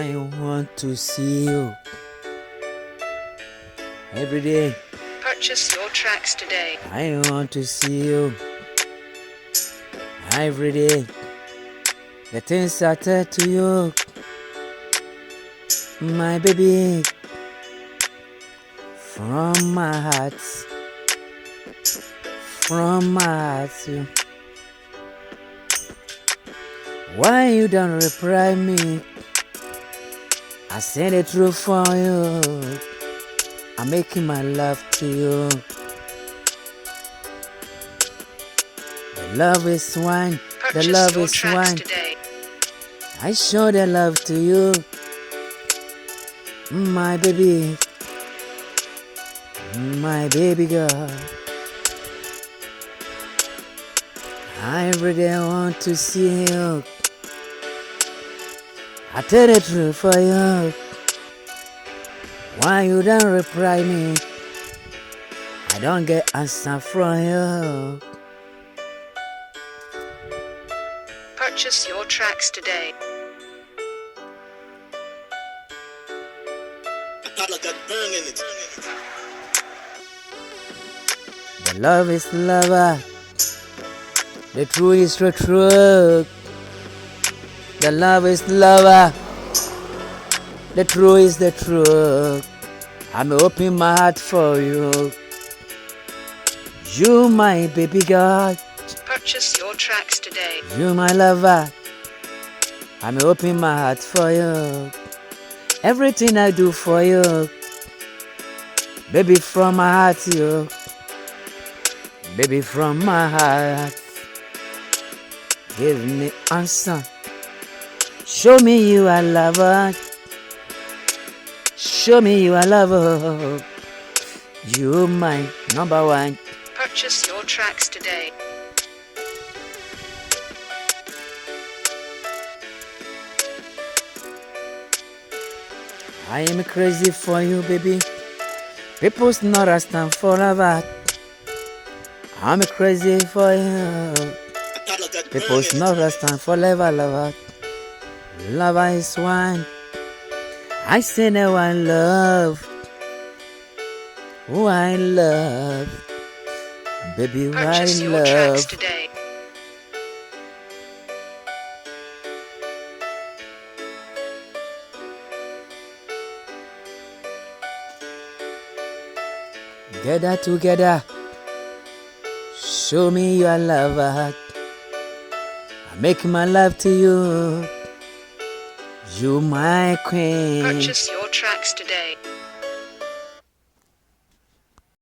I want to see you every day. Purchase your tracks today. I want to see you every day. The things I tell to you, my baby, from my heart, from my heart. Why you don't reply me? I send it through for you. I'm making my love to you. The love is wine. The Purchase love your is tracks wine. today. I show the love to you, my baby, my baby girl. I really want to see you. I tell the truth for you. Why you don't reply me? I don't get answer from you. Purchase your tracks today. The love is lover. The truth is the truth. The love is lover. The truth is the truth. I'm opening my heart for you. You my baby girl. Purchase your tracks today. You my lover. I'm opening my heart for you. Everything I do for you. Baby from my heart, you. Baby from my heart. Give me answer. Show me you are lover. Show me you are lover. You my number one. Purchase your tracks today. I am crazy for you, baby. People's not a stand forever. I'm crazy for you. People's not a stand forever, lover. Lover is one. I say no one love. One love. Baby, Purchase one your tracks love. today. Gather together. Show me your lover. I make my love to you. You my queen. Purchase your tracks today.